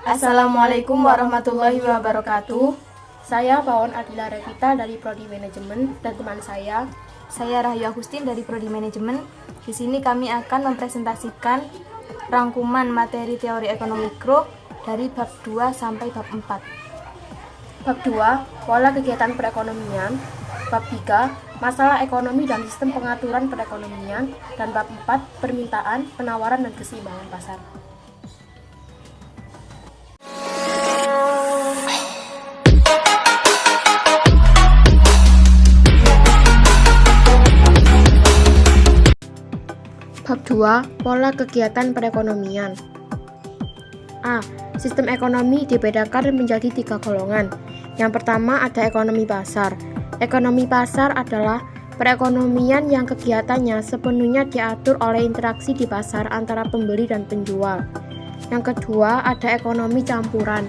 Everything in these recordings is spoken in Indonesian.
Assalamualaikum warahmatullahi wabarakatuh. Saya Pawon Adila Revita dari Prodi Manajemen dan teman saya Rahyu Agustin dari Prodi Manajemen. Di sini kami akan mempresentasikan rangkuman materi teori ekonomi mikro dari bab 2 sampai bab 4. Bab 2, pola kegiatan perekonomian. Bab 3, masalah ekonomi dan sistem pengaturan perekonomian. Dan bab 4, permintaan, penawaran dan keseimbangan pasar. Bab 2, pola kegiatan perekonomian. A. Sistem ekonomi dibedakan menjadi 3 golongan. Yang pertama ada ekonomi pasar. Ekonomi pasar adalah perekonomian yang kegiatannya sepenuhnya diatur oleh interaksi di pasar antara pembeli dan penjual. Yang kedua ada ekonomi campuran.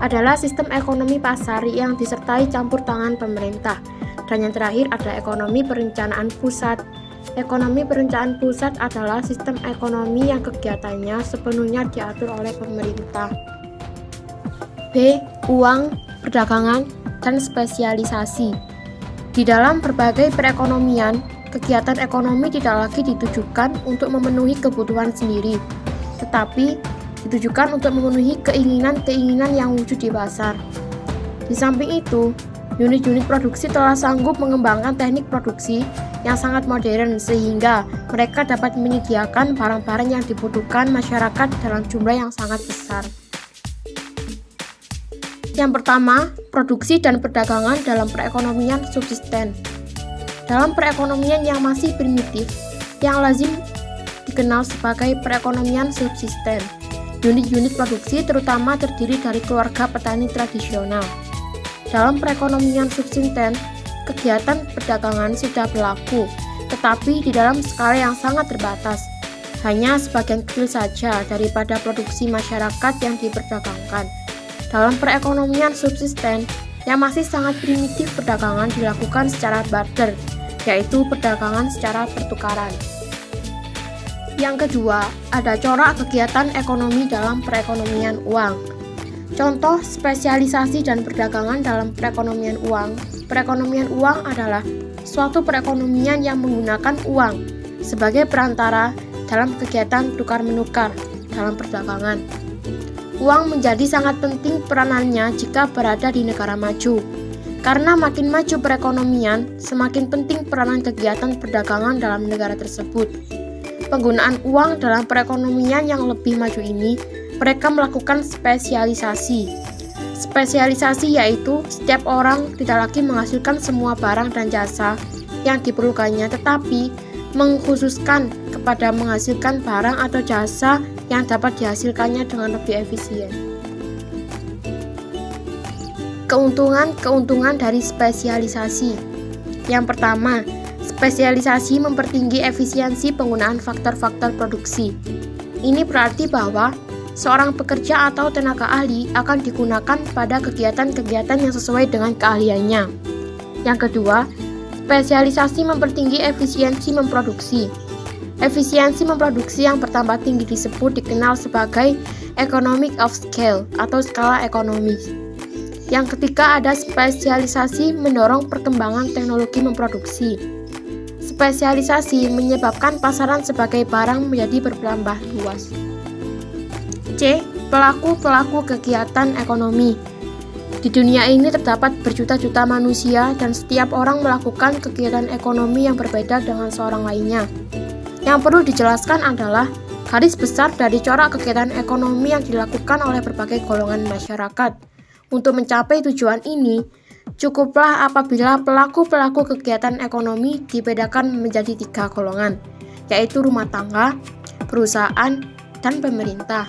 Adalah sistem ekonomi pasar yang disertai campur tangan pemerintah. Dan yang terakhir ada ekonomi perencanaan pusat. Ekonomi perencanaan pusat adalah sistem ekonomi yang kegiatannya sepenuhnya diatur oleh pemerintah. B. Uang, perdagangan, dan spesialisasi. Di dalam berbagai perekonomian, kegiatan ekonomi tidak lagi ditujukan untuk memenuhi kebutuhan sendiri, tetapi ditujukan untuk memenuhi keinginan-keinginan yang wujud di pasar. Di samping itu, unit-unit produksi telah sanggup mengembangkan teknik produksi yang sangat modern sehingga mereka dapat menyediakan barang-barang yang dibutuhkan masyarakat dalam jumlah yang sangat besar. Yang pertama, produksi dan perdagangan dalam perekonomian subsisten. Dalam perekonomian yang masih primitif, yang lazim dikenal sebagai perekonomian subsisten, unit-unit produksi terutama terdiri dari keluarga petani tradisional. Dalam perekonomian subsisten, kegiatan perdagangan sudah berlaku, tetapi di dalam skala yang sangat terbatas. Hanya sebagian kecil saja daripada produksi masyarakat yang diperdagangkan. Dalam perekonomian subsisten, yang masih sangat primitif, perdagangan dilakukan secara barter, yaitu perdagangan secara pertukaran. Yang kedua, ada corak kegiatan ekonomi dalam perekonomian uang. Contoh spesialisasi dan perdagangan dalam perekonomian uang. Perekonomian uang adalah suatu perekonomian yang menggunakan uang sebagai perantara dalam kegiatan tukar-menukar dalam perdagangan. Uang menjadi sangat penting peranannya jika berada di negara maju. Karena makin maju perekonomian, semakin penting peranan kegiatan perdagangan dalam negara tersebut. Penggunaan uang dalam perekonomian yang lebih maju ini, mereka melakukan spesialisasi. Spesialisasi yaitu setiap orang tidak lagi menghasilkan semua barang dan jasa yang diperlukannya, tetapi mengkhususkan kepada menghasilkan barang atau jasa yang dapat dihasilkannya dengan lebih efisien. Keuntungan dari spesialisasi. Yang pertama, spesialisasi mempertinggi efisiensi penggunaan faktor-faktor produksi. Ini berarti bahwa seorang pekerja atau tenaga ahli akan digunakan pada kegiatan-kegiatan yang sesuai dengan keahliannya. Yang kedua, spesialisasi mempertinggi efisiensi memproduksi. Efisiensi memproduksi yang bertambah tinggi dikenal sebagai economic of scale atau skala ekonomi. Yang ketiga, ada spesialisasi mendorong perkembangan teknologi memproduksi. Spesialisasi menyebabkan pasaran sebagai barang menjadi bertambah luas. C. Pelaku-pelaku kegiatan ekonomi. Di dunia ini terdapat berjuta-juta manusia dan setiap orang melakukan kegiatan ekonomi yang berbeda dengan seorang lainnya. Yang perlu dijelaskan adalah garis besar dari corak kegiatan ekonomi yang dilakukan oleh berbagai golongan masyarakat. Untuk mencapai tujuan ini, cukuplah apabila pelaku-pelaku kegiatan ekonomi dibedakan menjadi 3 golongan, yaitu rumah tangga, perusahaan, dan pemerintah.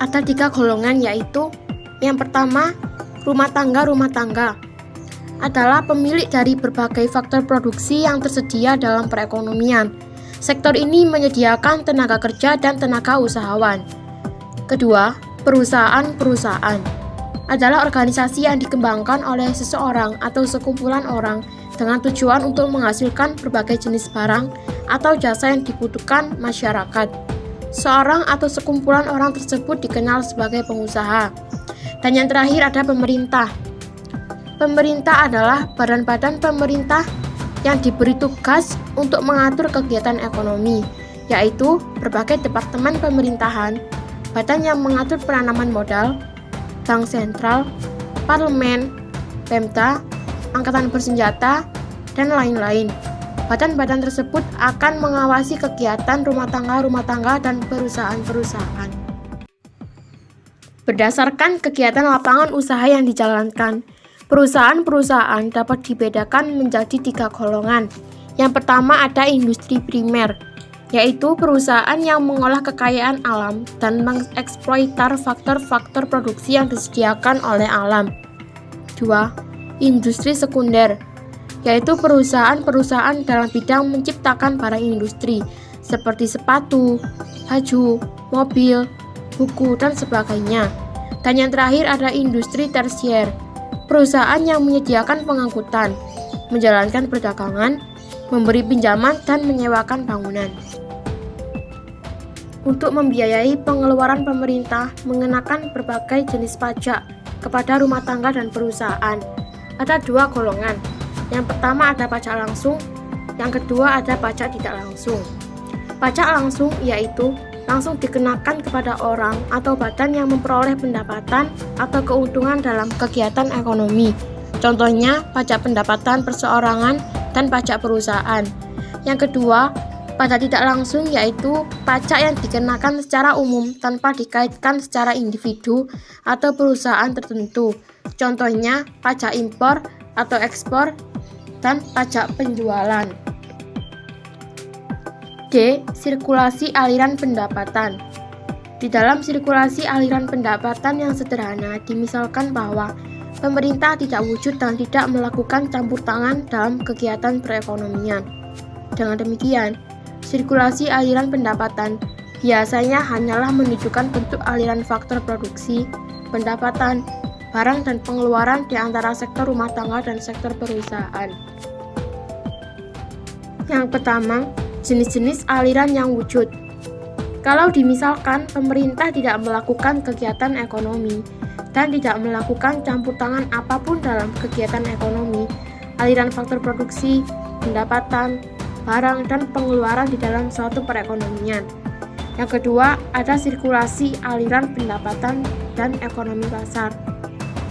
Ada 3 golongan, yaitu yang pertama, rumah tangga adalah pemilik dari berbagai faktor produksi yang tersedia dalam perekonomian. Sektor ini menyediakan tenaga kerja dan tenaga usahawan. Kedua, perusahaan adalah organisasi yang dikembangkan oleh seseorang atau sekumpulan orang dengan tujuan untuk menghasilkan berbagai jenis barang atau jasa yang dibutuhkan masyarakat. Seorang atau sekumpulan orang tersebut dikenal sebagai pengusaha. Dan yang terakhir ada pemerintah. Pemerintah adalah badan-badan pemerintah yang diberi tugas untuk mengatur kegiatan ekonomi, yaitu berbagai departemen pemerintahan, badan yang mengatur penanaman modal, bank sentral, parlemen, Pemda, angkatan bersenjata, dan lain-lain. Badan-badan tersebut akan mengawasi kegiatan rumah tangga dan perusahaan-perusahaan. Berdasarkan kegiatan lapangan usaha yang dijalankan, perusahaan-perusahaan dapat dibedakan menjadi 3 golongan. Yang pertama ada industri primer, yaitu perusahaan yang mengolah kekayaan alam dan mengeksploitar faktor-faktor produksi yang disediakan oleh alam. 2. Industri sekunder, yaitu perusahaan-perusahaan dalam bidang menciptakan barang industri seperti sepatu, baju, mobil, buku, dan sebagainya. Dan yang terakhir ada industri tersier, perusahaan yang menyediakan pengangkutan, menjalankan perdagangan, memberi pinjaman, dan menyewakan bangunan. Untuk membiayai pengeluaran pemerintah mengenakan berbagai jenis pajak kepada rumah tangga dan perusahaan, ada 2 golongan. Yang pertama ada pajak langsung, yang kedua ada pajak tidak langsung. Pajak langsung yaitu langsung dikenakan kepada orang atau badan yang memperoleh pendapatan atau keuntungan dalam kegiatan ekonomi. Contohnya pajak pendapatan perseorangan dan pajak perusahaan. Yang kedua, pajak tidak langsung yaitu pajak yang dikenakan secara umum tanpa dikaitkan secara individu atau perusahaan tertentu. Contohnya pajak impor atau ekspor dan pajak penjualan. D. Sirkulasi aliran pendapatan. Di dalam sirkulasi aliran pendapatan yang sederhana, dimisalkan bahwa pemerintah tidak wujud dan tidak melakukan campur tangan dalam kegiatan perekonomian. Dengan demikian, sirkulasi aliran pendapatan biasanya hanyalah menunjukkan bentuk aliran faktor produksi, pendapatan, barang dan pengeluaran di antara sektor rumah tangga dan sektor perusahaan. Yang pertama, jenis-jenis aliran yang wujud. Kalau dimisalkan pemerintah tidak melakukan kegiatan ekonomi dan tidak melakukan campur tangan apapun dalam kegiatan ekonomi, aliran faktor produksi, pendapatan, barang, dan pengeluaran di dalam suatu perekonomian. Yang kedua, ada sirkulasi aliran pendapatan dan ekonomi pasar.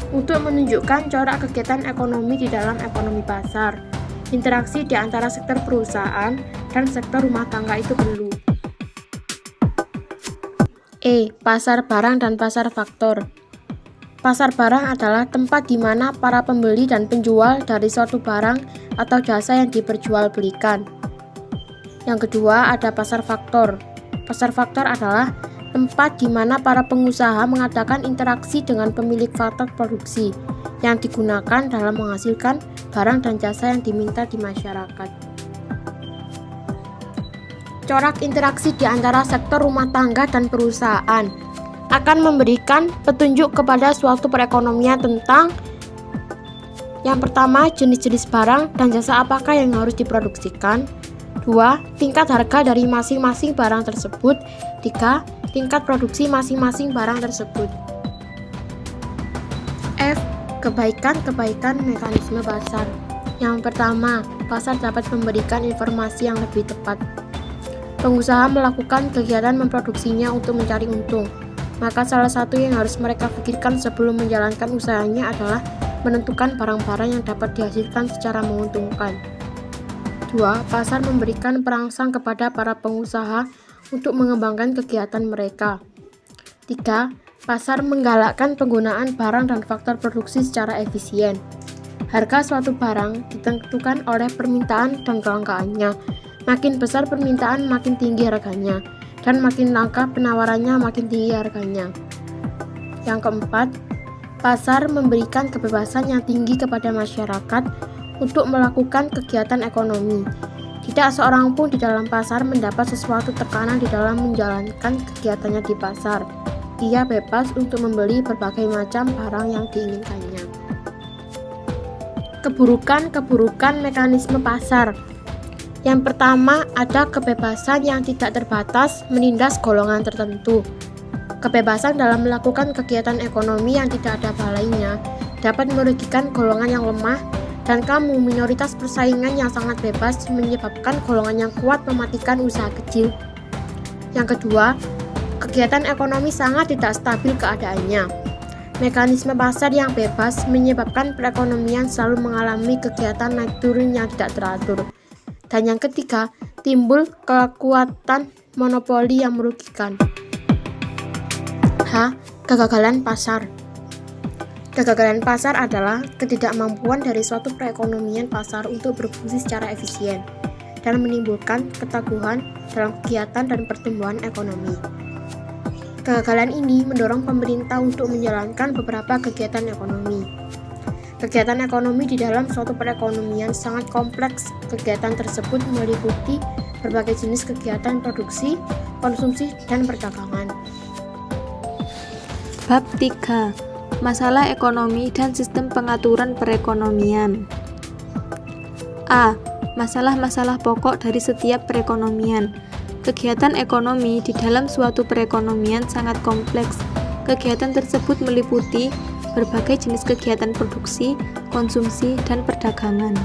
Untuk menunjukkan corak kegiatan ekonomi di dalam ekonomi pasar, interaksi di antara sektor perusahaan dan sektor rumah tangga itu perlu. E. Pasar barang dan pasar faktor. Pasar barang adalah tempat di mana para pembeli dan penjual dari suatu barang atau jasa yang diperjualbelikan. Yang kedua ada pasar faktor. Pasar faktor adalah tempat di mana para pengusaha mengadakan interaksi dengan pemilik faktor produksi yang digunakan dalam menghasilkan barang dan jasa yang diminta di masyarakat. Corak interaksi di antara sektor rumah tangga dan perusahaan akan memberikan petunjuk kepada suatu perekonomian tentang yang pertama, jenis-jenis barang dan jasa apakah yang harus diproduksikan. 2. Tingkat harga dari masing-masing barang tersebut. 3. Tingkat produksi masing-masing barang tersebut. F. Kebaikan-kebaikan mekanisme pasar. Yang pertama, pasar dapat memberikan informasi yang lebih tepat. Pengusaha melakukan kegiatan memproduksinya untuk mencari untung, maka salah satu yang harus mereka pikirkan sebelum menjalankan usahanya adalah menentukan barang-barang yang dapat dihasilkan secara menguntungkan. 2. Pasar memberikan perangsang kepada para pengusaha untuk mengembangkan kegiatan mereka. 3. Pasar menggalakkan penggunaan barang dan faktor produksi secara efisien. Harga suatu barang ditentukan oleh permintaan dan kelangkaannya. Makin besar permintaan, makin tinggi harganya, dan makin langka penawarannya, makin tinggi harganya. Yang keempat, pasar memberikan kebebasan yang tinggi kepada masyarakat untuk melakukan kegiatan ekonomi. Tidak seorang pun di dalam pasar mendapat sesuatu tekanan di dalam menjalankan kegiatannya di pasar. Ia bebas untuk membeli berbagai macam barang yang diinginkannya. Keburukan-keburukan mekanisme pasar. Yang pertama, ada kebebasan yang tidak terbatas menindas golongan tertentu. Kebebasan dalam melakukan kegiatan ekonomi yang tidak ada balainya dapat merugikan golongan yang lemah dan kamu minoritas persaingan yang sangat bebas menyebabkan golongan yang kuat mematikan usaha kecil. Yang kedua, kegiatan ekonomi sangat tidak stabil keadaannya. Mekanisme pasar yang bebas menyebabkan perekonomian selalu mengalami kegiatan naik turun yang tidak teratur. Dan yang ketiga, timbul kekuatan monopoli yang merugikan. H. Kegagalan pasar. Kegagalan pasar adalah ketidakmampuan dari suatu perekonomian pasar untuk berfungsi secara efisien dan menimbulkan keteguhan dalam kegiatan dan pertumbuhan ekonomi. Kegagalan ini mendorong pemerintah untuk menjalankan beberapa kegiatan ekonomi. Kegiatan ekonomi di dalam suatu perekonomian sangat kompleks. Kegiatan tersebut meliputi berbagai jenis kegiatan produksi, konsumsi, dan perdagangan. Bab 3. Masalah ekonomi dan sistem pengaturan perekonomian. A. Masalah-masalah pokok dari setiap perekonomian. Kegiatan ekonomi di dalam suatu perekonomian sangat kompleks. Kegiatan tersebut meliputi berbagai jenis kegiatan produksi, konsumsi, dan perdagangan.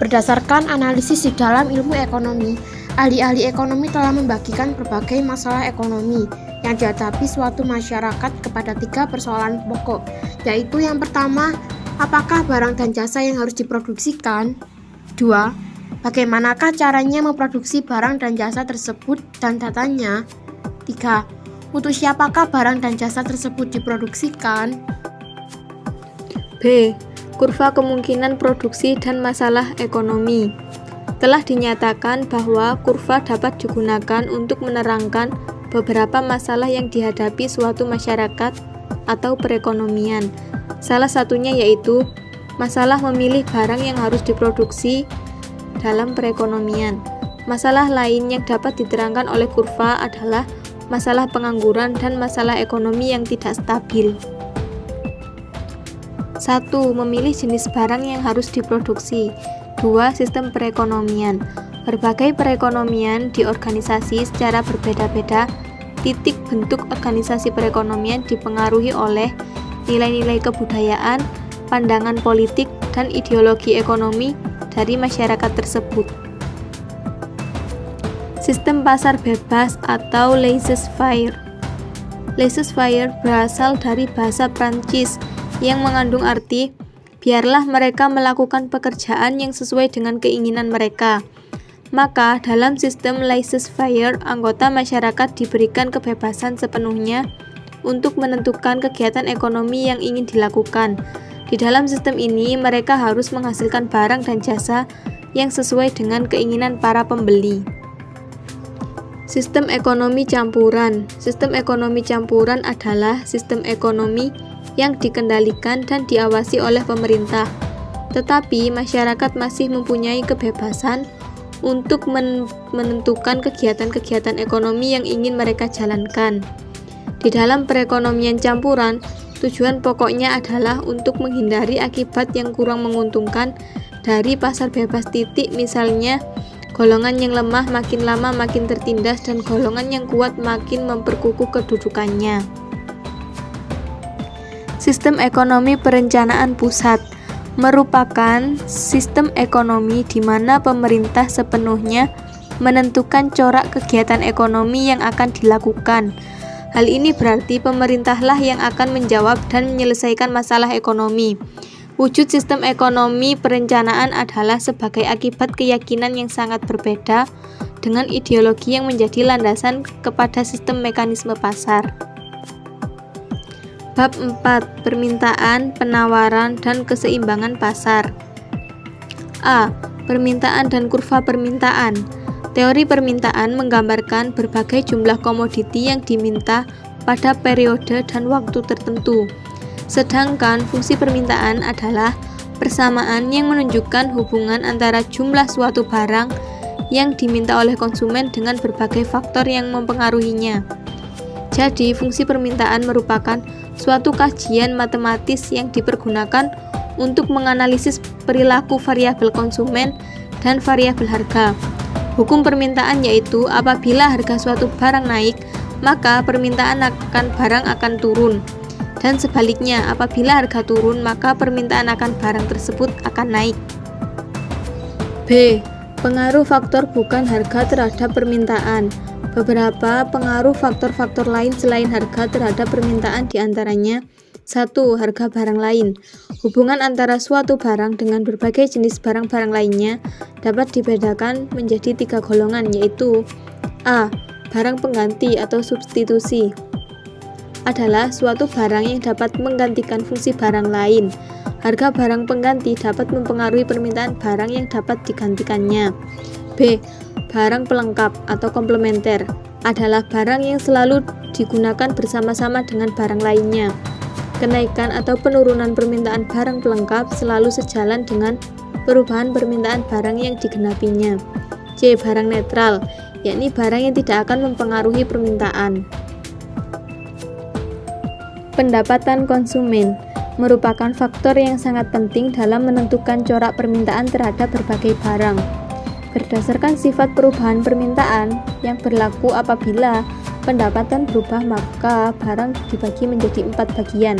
Berdasarkan analisis di dalam ilmu ekonomi, ahli-ahli ekonomi telah membagikan berbagai masalah ekonomi yang dihadapi suatu masyarakat kepada 3 persoalan pokok, yaitu yang pertama, apakah barang dan jasa yang harus diproduksikan? 2. Bagaimanakah caranya memproduksi barang dan jasa tersebut dan datanya? 3. Untuk siapakah barang dan jasa tersebut diproduksikan? B. Kurva kemungkinan produksi dan masalah ekonomi. Telah dinyatakan bahwa kurva dapat digunakan untuk menerangkan beberapa masalah yang dihadapi suatu masyarakat atau perekonomian. Salah satunya yaitu masalah memilih barang yang harus diproduksi dalam perekonomian. Masalah lain yang dapat diterangkan oleh kurva adalah masalah pengangguran dan masalah ekonomi yang tidak stabil. 1. Memilih jenis barang yang harus diproduksi. 2. Sistem perekonomian. Berbagai perekonomian diorganisasi secara berbeda-beda. Titik bentuk organisasi perekonomian dipengaruhi oleh nilai-nilai kebudayaan, pandangan politik, dan ideologi ekonomi dari masyarakat tersebut. Sistem pasar bebas atau laissez-faire. Laissez-faire berasal dari bahasa Prancis yang mengandung arti biarlah mereka melakukan pekerjaan yang sesuai dengan keinginan mereka. Maka dalam sistem laissez-faire, anggota masyarakat diberikan kebebasan sepenuhnya untuk menentukan kegiatan ekonomi yang ingin dilakukan. Di dalam sistem ini, mereka harus menghasilkan barang dan jasa yang sesuai dengan keinginan para pembeli. Sistem ekonomi campuran. Sistem ekonomi campuran adalah sistem ekonomi yang dikendalikan dan diawasi oleh pemerintah, tetapi masyarakat masih mempunyai kebebasan untuk menentukan kegiatan-kegiatan ekonomi yang ingin mereka jalankan. Di dalam perekonomian campuran, tujuan pokoknya adalah untuk menghindari akibat yang kurang menguntungkan dari pasar bebas. Misalnya, golongan yang lemah makin lama makin tertindas dan golongan yang kuat makin memperkukuh kedudukannya. Sistem ekonomi perencanaan pusat merupakan sistem ekonomi di mana pemerintah sepenuhnya menentukan corak kegiatan ekonomi yang akan dilakukan. Hal ini berarti pemerintahlah yang akan menjawab dan menyelesaikan masalah ekonomi. Wujud sistem ekonomi perencanaan adalah sebagai akibat keyakinan yang sangat berbeda dengan ideologi yang menjadi landasan kepada sistem mekanisme pasar. Bab 4. Permintaan, penawaran, dan keseimbangan pasar. A. Permintaan dan kurva permintaan. Teori permintaan menggambarkan berbagai jumlah komoditi yang diminta pada periode dan waktu tertentu. Sedangkan fungsi permintaan adalah persamaan yang menunjukkan hubungan antara jumlah suatu barang yang diminta oleh konsumen dengan berbagai faktor yang mempengaruhinya. Jadi, fungsi permintaan merupakan suatu kajian matematis yang dipergunakan untuk menganalisis perilaku variabel konsumen dan variabel harga. Hukum permintaan yaitu apabila harga suatu barang naik, maka permintaan akan barang akan turun. Dan sebaliknya, apabila harga turun, maka permintaan akan barang tersebut akan naik. B. Pengaruh faktor bukan harga terhadap permintaan. Beberapa pengaruh faktor-faktor lain selain harga terhadap permintaan diantaranya 1. Harga barang lain. Hubungan antara suatu barang dengan berbagai jenis barang-barang lainnya dapat dibedakan menjadi 3 golongan, yaitu A. Barang pengganti atau substitusi adalah suatu barang yang dapat menggantikan fungsi barang lain. Harga barang pengganti dapat mempengaruhi permintaan barang yang dapat digantikannya. B. Barang pelengkap atau komplementer adalah barang yang selalu digunakan bersama-sama dengan barang lainnya. Kenaikan atau penurunan permintaan barang pelengkap selalu sejalan dengan perubahan permintaan barang yang digenapinya. C. Barang netral, yakni barang yang tidak akan mempengaruhi permintaan. Pendapatan konsumen merupakan faktor yang sangat penting dalam menentukan corak permintaan terhadap berbagai barang. Berdasarkan sifat perubahan permintaan yang berlaku apabila pendapatan berubah, maka barang dibagi menjadi 4 bagian.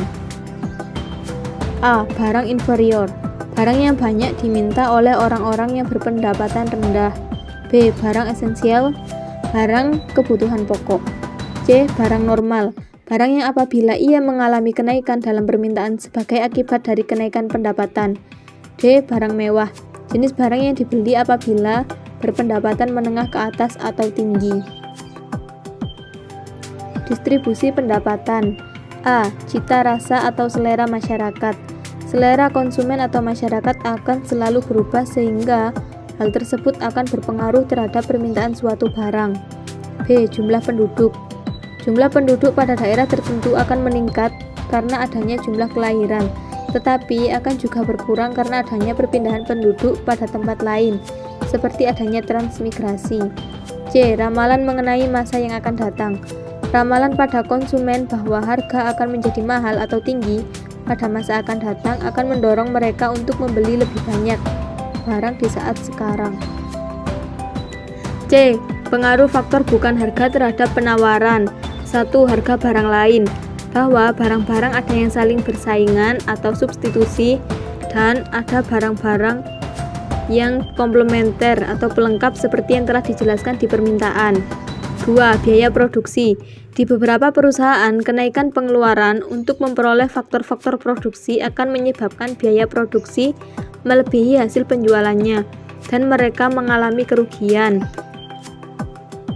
A. Barang inferior, barang yang banyak diminta oleh orang-orang yang berpendapatan rendah. B. Barang esensial, barang kebutuhan pokok. C. Barang normal, barang yang apabila ia mengalami kenaikan dalam permintaan sebagai akibat dari kenaikan pendapatan. D. Barang mewah, jenis barang yang dibeli apabila berpendapatan menengah ke atas atau tinggi. Distribusi pendapatan. A. Cita rasa atau selera masyarakat. Selera konsumen atau masyarakat akan selalu berubah sehingga hal tersebut akan berpengaruh terhadap permintaan suatu barang. B. Jumlah penduduk. Jumlah penduduk pada daerah tertentu akan meningkat karena adanya jumlah kelahiran, tetapi akan juga berkurang karena adanya perpindahan penduduk pada tempat lain, seperti adanya transmigrasi. C. Ramalan mengenai masa yang akan datang. Ramalan pada konsumen bahwa harga akan menjadi mahal atau tinggi pada masa akan datang akan mendorong mereka untuk membeli lebih banyak barang di saat sekarang. C. Pengaruh faktor bukan harga terhadap penawaran. 1. Harga barang lain, bahwa barang-barang ada yang saling bersaingan atau substitusi, dan ada barang-barang yang komplementer atau pelengkap seperti yang telah dijelaskan di permintaan. 2. Biaya produksi. Di beberapa perusahaan, kenaikan pengeluaran untuk memperoleh faktor-faktor produksi akan menyebabkan biaya produksi melebihi hasil penjualannya, dan mereka mengalami kerugian.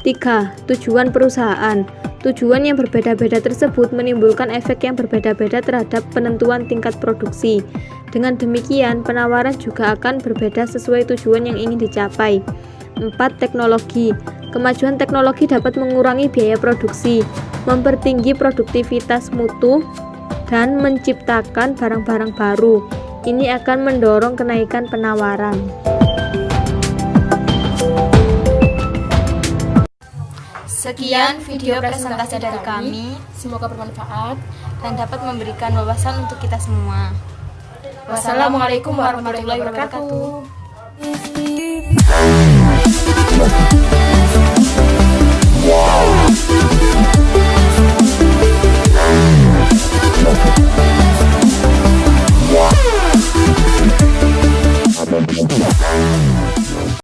3. Tujuan perusahaan. Tujuan yang berbeda-beda tersebut menimbulkan efek yang berbeda-beda terhadap penentuan tingkat produksi. Dengan demikian, penawaran juga akan berbeda sesuai tujuan yang ingin dicapai. 4. Teknologi. Kemajuan teknologi dapat mengurangi biaya produksi, mempertinggi produktivitas mutu, dan menciptakan barang-barang baru. Ini akan mendorong kenaikan penawaran. Sekian video presentasi dari kami, Semoga bermanfaat. dan dapat memberikan wawasan untuk kita semua. Wassalamualaikum warahmatullahi wabarakatuh. Wow.